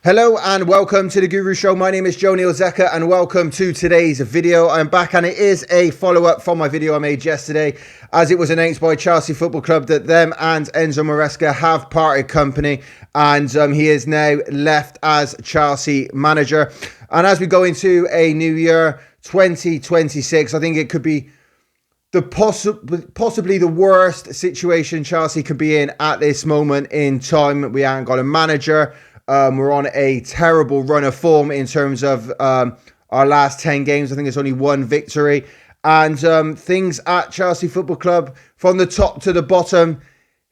Hello and welcome to the Guru Show. My name is Joe Neil Zecca and welcome to today's video. I'm back and it is a follow-up from my video I made yesterday, as it was announced by Chelsea Football Club that them and Enzo Maresca have parted company, and he is now left as Chelsea manager. And as we go into a new year, 2026, I think it could be possibly the worst situation Chelsea could be in at this moment in time. We haven't got a manager. We're on a terrible run of form in terms of our last 10 games. I think it's only one victory. And things at Chelsea Football Club from the top to the bottom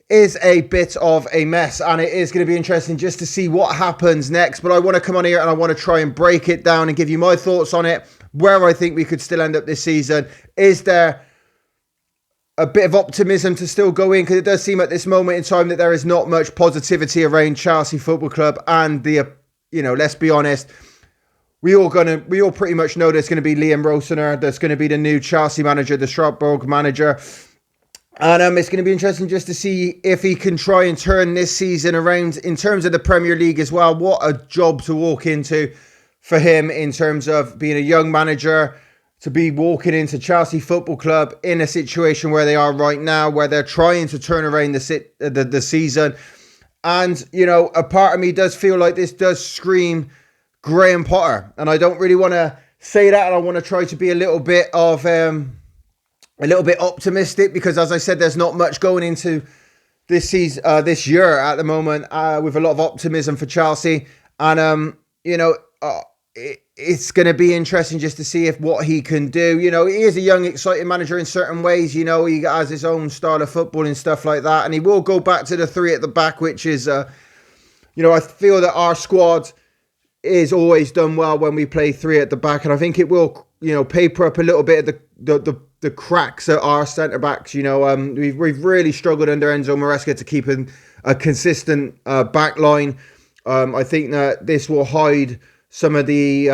is a bit of a mess. And it is going to be interesting just to see what happens next. But I want to come on here and I want to try and break it down and give you my thoughts on it, where I think we could still end up this season. Is there a bit of optimism to still go in, because it does seem at this moment in time that there is not much positivity around Chelsea Football Club, and let's be honest, we all pretty much know there's going to be Liam Rosenior, there's going to be the new Chelsea manager, the Strasbourg manager, and it's going to be interesting just to see if he can try and turn this season around in terms of the Premier League as well. What a job to walk into for him in terms of being a young manager, to be walking into Chelsea Football Club in a situation where they are right now, where they're trying to turn around the season. And, a part of me does feel like this does scream Graham Potter. And I don't really want to say that. And I want to try to be a little bit optimistic, because as I said, there's not much going into this season, this year at the moment, with a lot of optimism for Chelsea. And, it's going to be interesting just to see what he can do. He is a young, exciting manager in certain ways. He has his own style of football and stuff like that. And he will go back to the three at the back, which is, I feel that our squad is always done well when we play three at the back. And I think it will, paper up a little bit of the cracks at our centre backs. We've really struggled under Enzo Maresca to keep a consistent back line. I think that this will hide some of the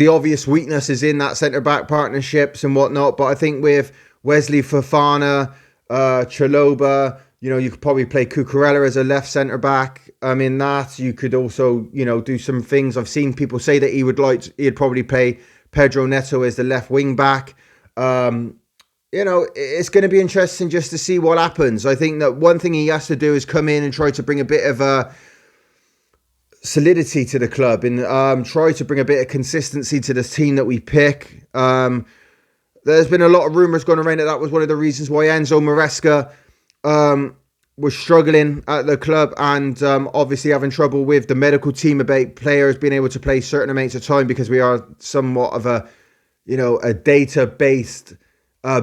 obvious weaknesses in that centre-back partnerships and whatnot. But I think with Wesley Fofana, Chalobah, you could probably play Cucurella as a left centre-back. In that, you could also, do some things. I've seen people say that he'd probably play Pedro Neto as the left wing-back. It's going to be interesting just to see what happens. I think that one thing he has to do is come in and try to bring a bit of a solidity to the club and try to bring a bit of consistency to the team that we pick. There's been a lot of rumours going around that was one of the reasons why Enzo Maresca was struggling at the club, and obviously having trouble with the medical team about players being able to play certain amounts of time, because we are somewhat of a data-based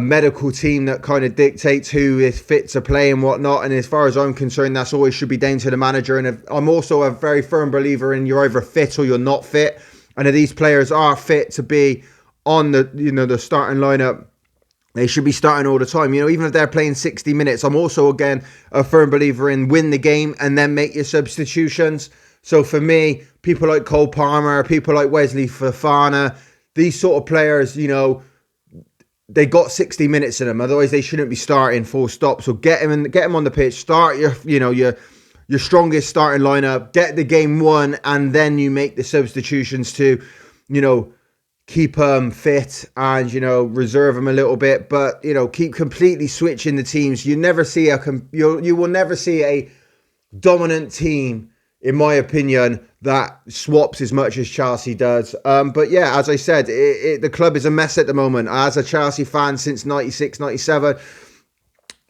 medical team that kind of dictates who is fit to play and whatnot. And as far as I'm concerned, that's always should be down to the manager. And I'm also a very firm believer in you're either fit or you're not fit. And if these players are fit to be on the starting lineup, they should be starting all the time. Even if they're playing 60 minutes, I'm also, again, a firm believer in win the game and then make your substitutions. So for me, people like Cole Palmer, people like Wesley Fofana, these sort of players, they got 60 minutes in them. Otherwise, they shouldn't be starting full stop. So get them on the pitch. Start your strongest starting lineup. Get the game won, and then you make the substitutions to, keep them fit and reserve them a little bit. But keep completely switching the teams. You will never see a dominant team, in my opinion, that swaps as much as Chelsea does. But yeah, as I said, the club is a mess at the moment. As a Chelsea fan since 96, 97,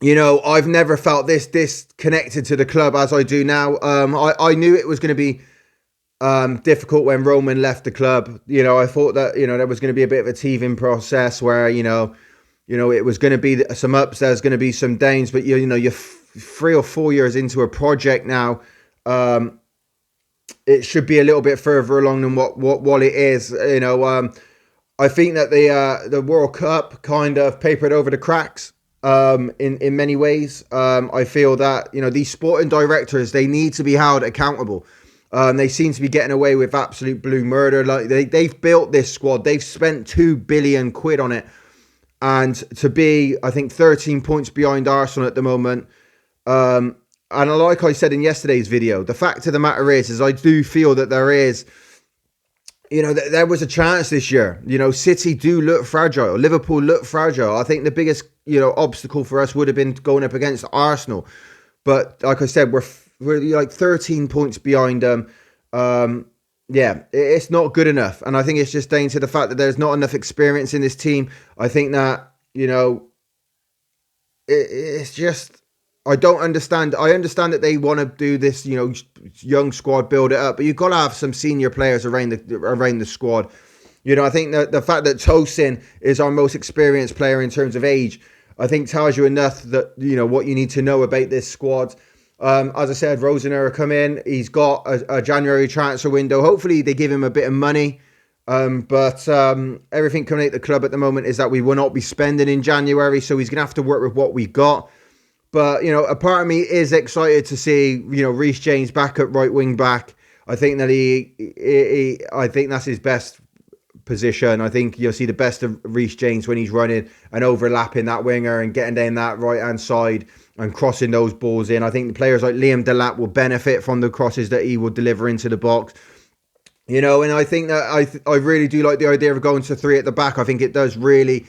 I've never felt this disconnected to the club as I do now. I knew it was going to be difficult when Roman left the club. I thought that, there was going to be a bit of a teething process where, it was going to be some ups, there's going to be some downs, but you're 3 or 4 years into a project now. It should be a little bit further along than what it is. I think that the World Cup kind of papered over the cracks in many ways. I feel that these sporting directors, they need to be held accountable. They seem to be getting away with absolute blue murder. Like they've built this squad, they've spent £2 billion on it, and to be, I think, 13 points behind Arsenal at the moment. And like I said in yesterday's video, the fact of the matter is I do feel that there is, there was a chance this year. City do look fragile. Liverpool look fragile. I think the biggest, obstacle for us would have been going up against Arsenal. But like I said, we're like 13 points behind them. Yeah, it's not good enough. And I think it's just down to the fact that there's not enough experience in this team. I think that, it's just, I don't understand. I understand that they want to do this, young squad, build it up, but you've got to have some senior players around the squad. I think that the fact that Tosin is our most experienced player in terms of age, I think tells you enough that, what you need to know about this squad. As I said, Rosenior come in. He's got a January transfer window. Hopefully they give him a bit of money. But everything coming out the club at the moment is that we will not be spending in January. So he's going to have to work with what we got. But, a part of me is excited to see, Reece James back at right wing back. I think that I think that's his best position. I think you'll see the best of Reece James when he's running and overlapping that winger and getting down that right-hand side and crossing those balls in. I think the players like Liam Delap will benefit from the crosses that he will deliver into the box. And I think that I really do like the idea of going to three at the back. I think it does really,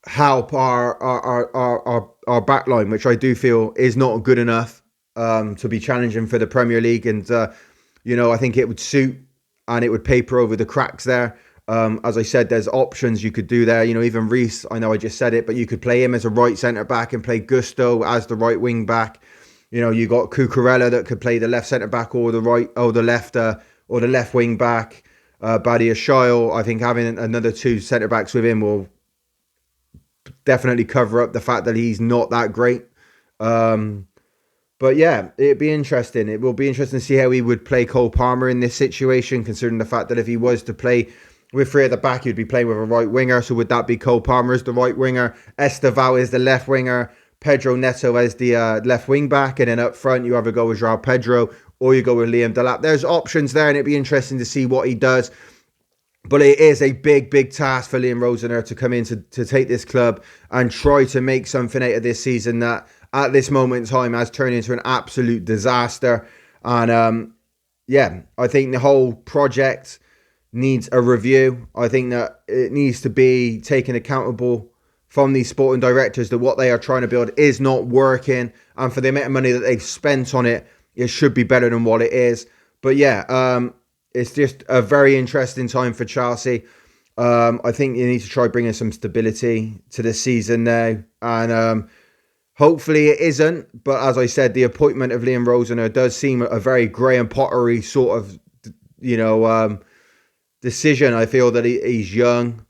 help our back line, which I do feel is not good enough to be challenging for the Premier League. And, I think it would suit and it would paper over the cracks there. As I said, there's options you could do there. Even Reece, I know I just said it, but you could play him as a right centre-back and play Gusto as the right wing-back. You got Cucurella that could play the left centre-back or the left wing-back. Badia Shile, I think having another two centre-backs with him will definitely cover up the fact that he's not that great. But yeah, it'd be interesting. It will be interesting to see how he would play Cole Palmer in this situation, considering the fact that if he was to play with three at the back, he'd be playing with a right winger. So would that be Cole Palmer as the right winger, Estevao as the left winger, Pedro Neto as the left wing back, and then up front you either go with João Pedro or you go with Liam Delap. There's options there, and it'd be interesting to see what he does. But it is a big, big task for Liam Rosenior to come in to take this club and try to make something out of this season that at this moment in time has turned into an absolute disaster. And I think the whole project needs a review. I think that it needs to be taken accountable from these sporting directors that what they are trying to build is not working. And for the amount of money that they've spent on it, it should be better than what it is. But yeah, it's just a very interesting time for Chelsea. I think you need to try bringing some stability to the season now. And hopefully it isn't. But as I said, the appointment of Liam Rosenior does seem a very Graham Pottery sort of, decision. I feel that he's young.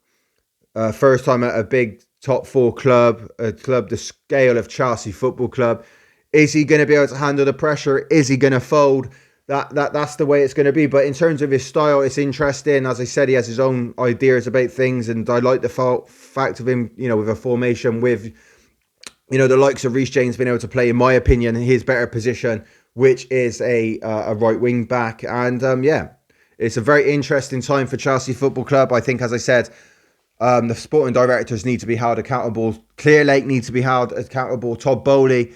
First time at a big top four club, a club the scale of Chelsea Football Club. Is he going to be able to handle the pressure? Is he going to fold? That's the way it's going to be. But in terms of his style, it's interesting. As I said, he has his own ideas about things, and I like the fact of him, with a formation with, the likes of Reece James being able to play, in my opinion, his better position, which is a right wing back. And it's a very interesting time for Chelsea Football Club. I think, as I said, the sporting directors need to be held accountable. Clear Lake needs to be held accountable. Todd Bowley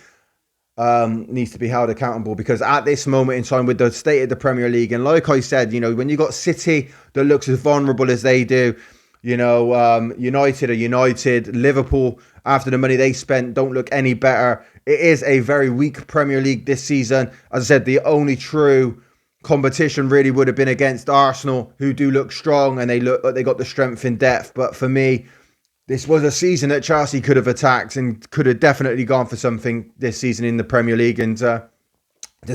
needs to be held accountable, because at this moment in time, with the state of the Premier League, and like I said, when you got City that looks as vulnerable as they do, United are United, Liverpool, after the money they spent, don't look any better. It is a very weak Premier League this season. As I said, the only true competition really would have been against Arsenal, who do look strong and they look like they got the strength in depth. But for me, this was a season that Chelsea could have attacked and could have definitely gone for something this season in the Premier League. And to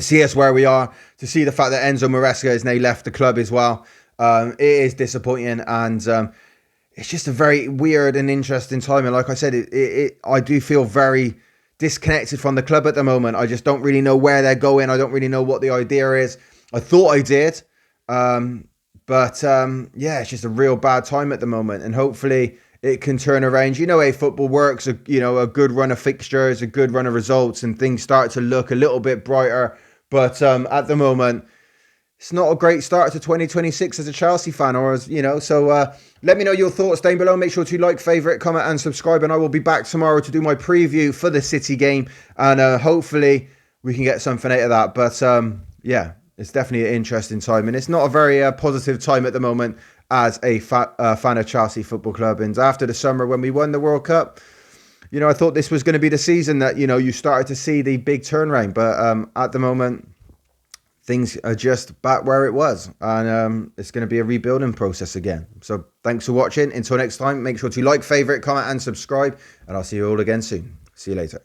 see us where we are, to see the fact that Enzo Maresca has now left the club as well, it is disappointing. And it's just a very weird and interesting time. And like I said, I do feel very disconnected from the club at the moment. I just don't really know where they're going. I don't really know what the idea is. I thought I did. But it's just a real bad time at the moment. And hopefully it can turn around. How football works, a good run of fixtures, a good run of results, and things start to look a little bit brighter. But at the moment, it's not a great start to 2026 as a Chelsea fan, or as so let me know your thoughts down below. Make sure to like, favorite, comment and subscribe, and I will be back tomorrow to do my preview for the City game, and hopefully we can get something out of that. But yeah, it's definitely an interesting time, and it's not a very positive time at the moment as a fan of Chelsea Football Club. And after the summer when we won the World Cup, I thought this was going to be the season that you started to see the big turnaround, but at the moment things are just back where it was, and it's going to be a rebuilding process again. So thanks for watching. Until next time, make sure to like, favorite, comment and subscribe, and I'll see you all again soon. See you later.